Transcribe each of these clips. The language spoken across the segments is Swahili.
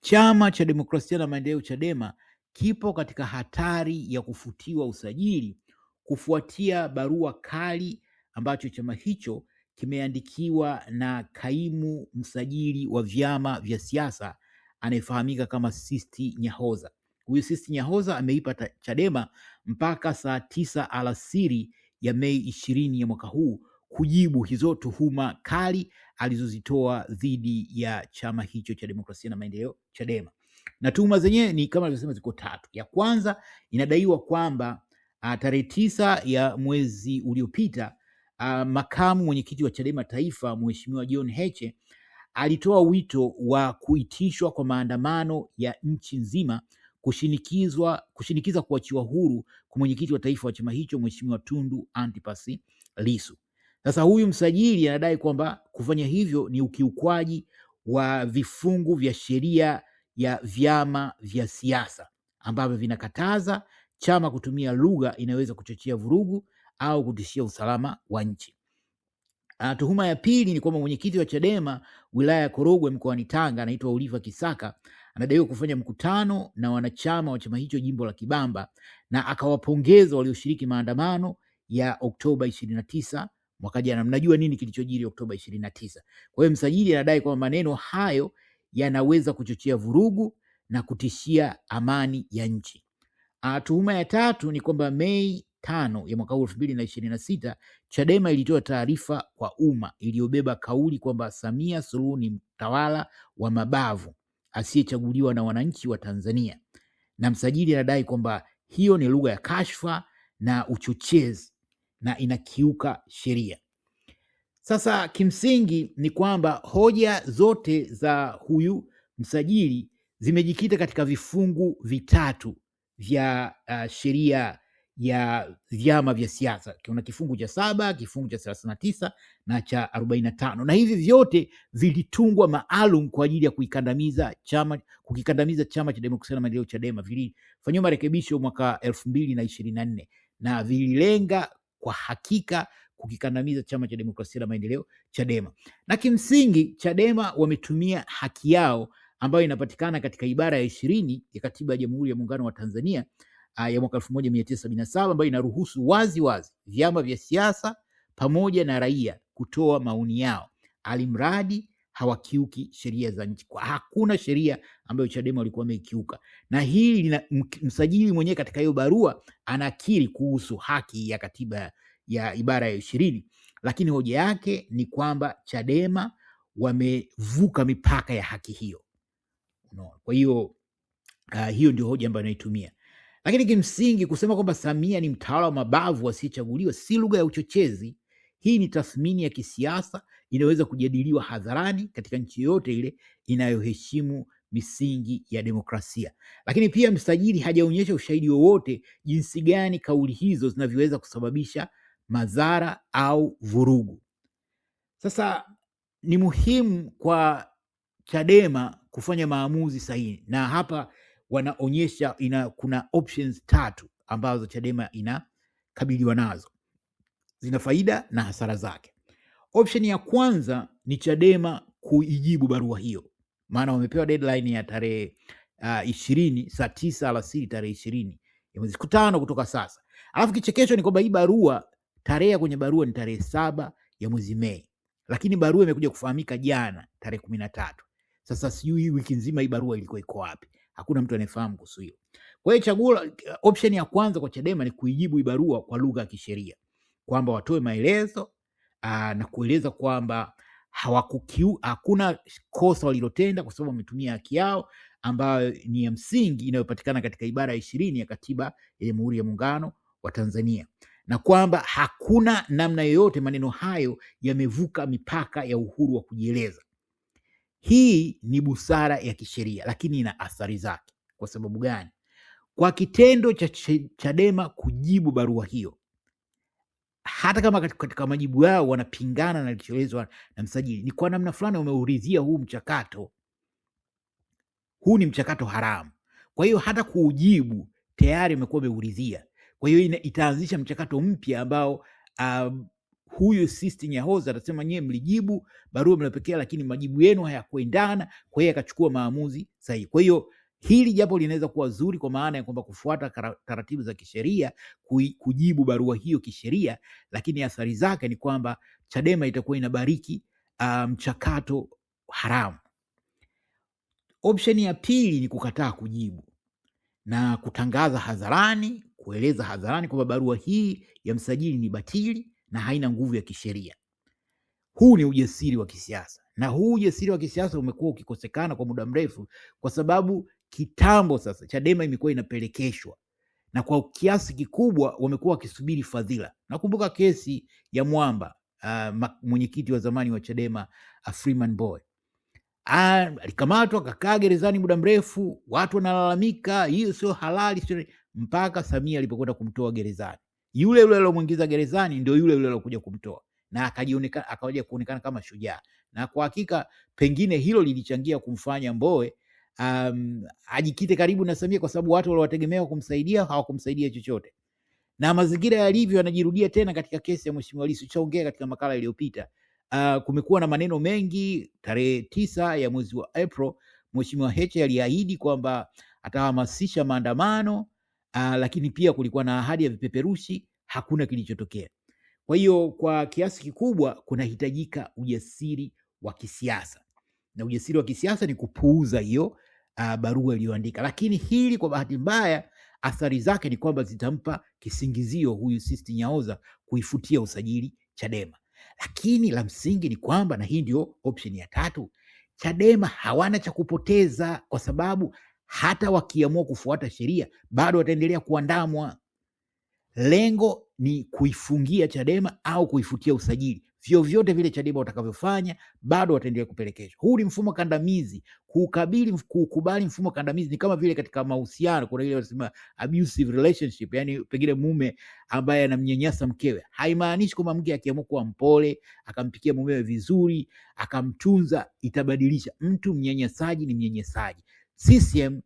Chama cha Demokrasia na Maendeleo Chadema kipo katika hatari ya kufutiwa usajili kufuatia barua kali ambacho chama hicho kimeandikiwa na kaimu msajili wa vyama vya siasa anayefahamika kama Sisti Nyahoza. Huyu Sisti Nyahoza ameipa Chadema mpaka saa 9 alasiri ya Mei 20 ya mwaka huu kujibu hizo tuhuma kali alizozitoa dhidi ya chama hicho cha Demokrasia na Maendeleo Chadema. Na tuhuma zenyewe ni kama alivyosema ziko tatu. Ya kwanza, inadaiwa kwamba tarehe 9 ya mwezi uliopita makamu mwenyekiti wa Chadema Taifa Mheshimiwa John Heche alitoa wito wa kuitishwa kwa maandamano ya nchi nzima kushinikiza kuachiwa huru kwa mwenyekiti wa taifa wa chama hicho Mheshimiwa Tundu Antipas Lissu. Sasa huyu msajili anadai kwamba kufanya hivyo ni ukiukwaji wa vifungu vya sheria ya vyama vya siasa ambavyo vinakataza chama kutumia lugha inayoweza kuchochea vurugu au kutishia usalama wa nchi. Tuhuma ya pili ni kwamba mwenyekiti wa Chadema wilaya ya Korogwe mkoani Tanga anaitwa Oliver Kisaka anadaiwa kufanya mkutano na wanachama wa chama hicho jimbo la Kibamba na akawapongeza walioshiriki maandamano ya Oktoba 29 mwaka jana. Mnajua nini kilichojiri Oktoba 29? Kwa hiyo msajili anadai kwamba maneno hayo yanaweza kuchochea vurugu na kutishia amani ya nchi. Tuhuma ya tatu ni kwamba Mei 5 ya mwaka 2026 Chadema ilitoa taarifa kwa umma iliyobeba kauli kwamba Samia Suluhu ni mtawala wa mabavu asiyechaguliwa na wananchi wa Tanzania, na msajili anadai kwamba hiyo ni lugha ya kashfa na uchochezi na inakiuka sheria. Sasa kimsingi ni kwamba hoja zote za huyu msajili zimejikita katika vifungu vitatu vya sheria ya vyama vya siasa. Kuna kifungu cha 7, kifungu cha 39 na cha 45, na hivi vyote vilitungwa maalum kwa ajili ya kukikandamiza chama cha Demokrasia na Maendeleo Chadema. Vilifanywa marekebisho mwaka 2024 na vililenga kwa hakika kukikandamiza chama cha Demokrasia na Maendeleo Chadema. Na kimsingi Chadema wametumia haki yao ambayo inapatikana katika ibara ya 20 ya Katiba ya Jamhuri ya Muungano wa Tanzania ya mwaka 1977 ambayo inaruhusu wazi vyama vya siasa pamoja na raia kutoa maoni yao alimradi hawakiuki sheria za nchi. Kwa hakuna sheria ambayo Chadema walikuwa wameikiuka, na hili msajili mwenyewe katika hiyo barua anakiri kuhusu haki ya katiba ya ibara ya 20, lakini hoja yake ni kwamba Chadema wamevuka mipaka ya haki hiyo. Kwa hiyo hiyo ndio hoja ambayo anaitumia. Lakini kimsingi kusema kwamba Samia ni mtawala wa mabavu asiyechaguliwa si lugha ya uchochezi. Hii ni tathmini ya kisiasa inaweza kujadiliwa hadharani katika nchi yoyote ile inayoheshimu misingi ya demokrasia. Lakini pia msajili hajaonyesha ushahidi wowote jinsi gani kauli hizo zinavyoweza kusababisha madhara au vurugu. Sasa ni muhimu kwa Chadema kufanya maamuzi sahihi, na hapa wanaonyesha kuna options 3 ambazo Chadema inakabiliwa nazo, zina faida na hasara zake. Option ya kwanza ni Chadema kuijibu barua hiyo, maana wamepewa deadline ya tarehe 20 saa 9 alasiri tarehe 20 ya mwezi 5 kutoka sasa. Alafu kichekesho ni kwamba hii barua, tarehe kwenye barua ni tarehe 7 ya mwezi Mei, lakini barua imekuja kufahamika jana tarehe 13. Sasa sijui wiki nzima hii barua ilikuwa iko wapi? Hakuna mtu anayefahamu kuhusu hiyo. Kwa hiyo option ya kwanza kwa Chadema ni kuijibu hii barua kwa lugha ya kisheria, kwamba watoe maelezo na kueleza kwamba hakuna kosa walilotenda kwa sababu wametumia haki yao ambayo ni ya msingi inayopatikana katika ibara ya 20 ya Katiba ya Jamhuri ya Muungano wa Tanzania, na kwamba hakuna namna yoyote maneno hayo yamevuka mipaka ya uhuru wa kujieleza. Hii ni busara ya kisheria, lakini ina athari zake. Kwa sababu gani? Kwa kitendo cha Chadema kujibu barua hiyo, hata kama katika majibu yao wanapingana na kilichoelezwa na msajili, ni kwa namna fulani wameuridhia huu mchakato. Huu ni mchakato haramu. Kwa hiyo hata kuujibu tayari umekuwa umeuridhia. Kwa hiyo itaanzisha mchakato mpya ambao huyu Sisti Nyahoza atasema nyewe mlijibu barua mliopokea, lakini majibu yenu hayakuendana, kwa hiyo akachukua maamuzi sahihi. Kwa hiyo hili japo linaweza kuwa zuri kwa maana ya kwamba kufuata taratibu za kisheria, kujibu barua hiyo kisheria, lakini athari zake ni kwamba Chadema itakuwa inabariki mchakato haramu. Option ya pili ni kukataa kujibu na kutangaza hadharani, kueleza hadharani kwamba barua hii ya msajili ni batili na haina nguvu ya kisheria. Huu ni ujasiri wa kisiasa, na huu ujasiri wa kisiasa umekuwa ukikosekana kwa muda mrefu, kwa sababu kitambo sasa Chadema imekuwa inapelekeshwa na kwa kiasi kikubwa wamekuwa wakisubiri fadhila. Nakumbuka kesi ya Mwamba, mwenyekiti wa zamani wa Chadema, Freeman Mbowe, alikamatwa akakaa gerezani muda mrefu, watu wanalalamika hiyo sio halali, mpaka Samia alipokwenda kumtoa gerezani. Yule yule aliyomwingiza gerezani ndio yule yule aliyokuja kumtoa, na akaja kuonekana kama shujaa. Na kwa hakika pengine hilo lilichangia kumfanya Mbowe ajikite karibu na Samia, kwa sababu watu waliowategemea kumsaidia hawakumsaidia chochote. Na mazingira yalivyo yanajirudia tena katika kesi ya Mheshimiwa Lissu. Chaongea katika makala iliyopita. Kumekuwa na maneno mengi. Tarehe 9 ya mwezi wa April, Mheshimiwa Heche aliahidi kwamba atahamasisha maandamano, lakini pia kulikuwa na ahadi ya vipeperushi, hakuna kilichotokea. Kwa hiyo kwa kiasi kikubwa kunahitajika ujasiri wa kisiasa, na ujasiri wa kisiasa ni kupuuza hiyo barua iliyoandika. Lakini hili kwa bahati mbaya athari zake ni kwamba zitampa kisingizio huyu Sisti Nyahoza kuifutia usajili Chadema. Lakini la msingi ni kwamba, na hii ndio option ya tatu, Chadema hawana cha kupoteza, kwa sababu hata wakiamua kufuata sheria bado wataendelea kuandamwa. Lengo ni kuifungia Chadema au kuifutia usajili. Vyovyote vile Chadema watakavyofanya bado wataendelea kupelekeshwa. Huu ni mfumo kandamizi. Kukubali mfumo kandamizi ni kama vile katika mahusiano kuna ile wanasema abusive relationship, yani pengine mume ambaye anamnyanyasa mkewe. Haimaanishi kwamba mke akiamua kuwa mpole, akampikia mumewe vizuri, akamtunza, itabadilisha. Mtu mnyanyasaji ni mnyanyasaji. CCM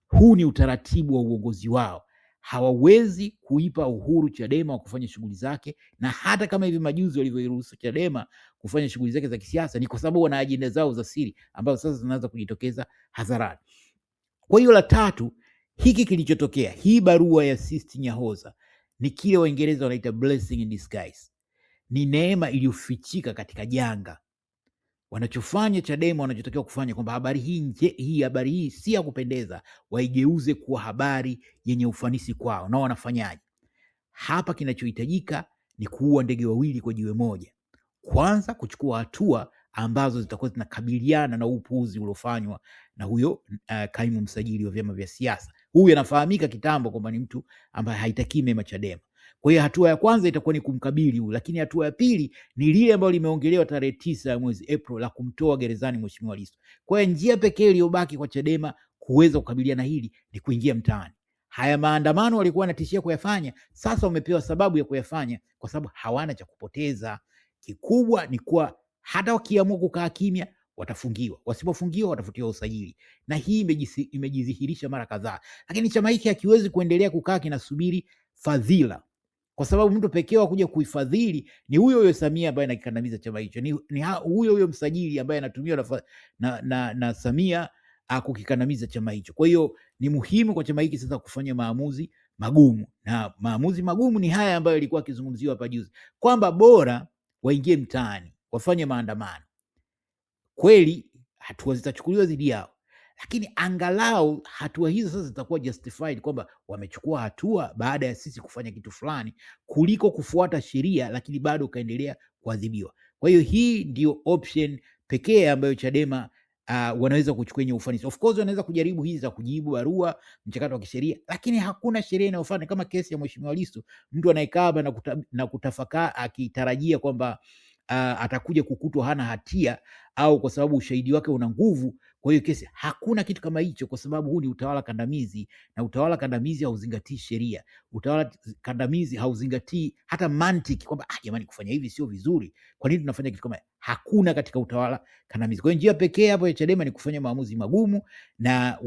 huu ni utaratibu wa uongozi wao. Hawawezi kuipa uhuru Chadema wa kufanya shughuli zake, na hata kama hivi majuzi walivyoruhusu Chadema kufanya shughuli zake za kisiasa ni kwa sababu wana ajenda zao za siri ambazo sasa zinaanza kujitokeza hadharani. Kwa hiyo la tatu, hiki kilichotokea, hii barua ya Sisti Nyahoza ni kile Waingereza wanaita blessing in disguise. Ni neema iliyofichika katika janga. Wanachofanya Chadema, wanachotakiwa kufanya kwamba habari hii si ya kupendeza, waigeuze kuwa habari yenye ufanisi kwao. Na wanafanyaje? Hapa kinachohitajika ni kuua ndege wawili kwa jiwe moja. Kwanza, kuchukua hatua ambazo zitakuwa zinakabiliana na upuuzi uliofanywa na huyo kaimu msajili wa vyama vya siasa. Huyu anafahamika kitambo kwamba ni mtu ambaye haitakii mema Chadema. Kwa hiyo hatua ya kwanza itakuwa ni kumkabili huyu, lakini hatua ya pili ni lile ambalo limeongelewa tarehe 9 ya mwezi April la kumtoa gerezani Mheshimiwa Lissu. Kwa hiyo njia pekee iliyobaki kwa Chadema kuweza kukabiliana hili ni kuingia mtaani. Haya maandamano walikuwa wanatishia kuyafanya, sasa wamepewa sababu ya kuyafanya kwa sababu hawana cha kupoteza. Kikubwa ni kuwa hata wakiamua kukaa kimya watafungiwa, wasipofungiwa watafutiwa usajili, na hii imejidhihirisha mara kadhaa. Lakini chama hiki hakiwezi kuendelea kukaa kinasubiri fadhila, kwa sababu mtu pekee wa kuja kuifadhili ni huyo huyo Samia ambaye anakikandamiza chama hicho, ni huyo huyo msajili ambaye anatumiwa na Samia kukikandamiza chama hicho. Kwa hiyo ni muhimu kwa chama hiki sasa kufanya maamuzi magumu, na maamuzi magumu ni haya ambayo yalikuwa yakizungumziwa hapa juzi, kwamba bora waingie mtaani wafanye maandamano. Kweli hatua zitachukuliwa dhidi yao, lakini angalau hatua hizo sasa zitakuwa justified kwamba wamechukua hatua baada ya sisi kufanya kitu fulani, kuliko kufuata sheria lakini bado ukaendelea kuadhibiwa. Kwa hiyo hii ndio option pekee ambayo Chadema wanaweza kuchukua yenye ufanisi. Of course wanaweza kujaribu hizi za kujibu barua, mchakato wa kisheria, lakini hakuna sheria inayofanya. Kama kesi ya Mheshimiwa Lissu, mtu anayekaa na kutafakaa akitarajia kwamba atakuja kukutwa hana hatia au kwa sababu ushahidi wake una nguvu, kwa hiyo kesi, hakuna kitu kama hicho, kwa sababu huu ni utawala kandamizi, na utawala kandamizi hauzingatii sheria. Utawala kandamizi hauzingatii hata mantiki kwamba jamani, kufanya hivi sio vizuri, kwa nini tunafanya kitu kama hakuna katika utawala kandamizi. Kwa hiyo njia pekee hapo ya Chadema ni kufanya maamuzi magumu, na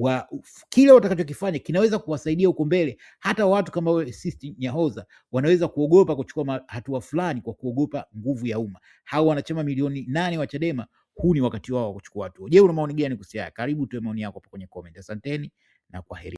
kile watakachokifanya kinaweza kuwasaidia huko mbele. Hata watu kama Sisti Nyahoza wanaweza kuogopa kuchukua hatua fulani kwa kuogopa nguvu ya umma. Hao wanachama milioni 8 wa Chadema, huu ni wakati wao wa kuchukua hatua. Je, una maoni gani kuhusu haya? Karibu tuwe maoni yako hapo kwenye comment. Asanteni na kwaheri.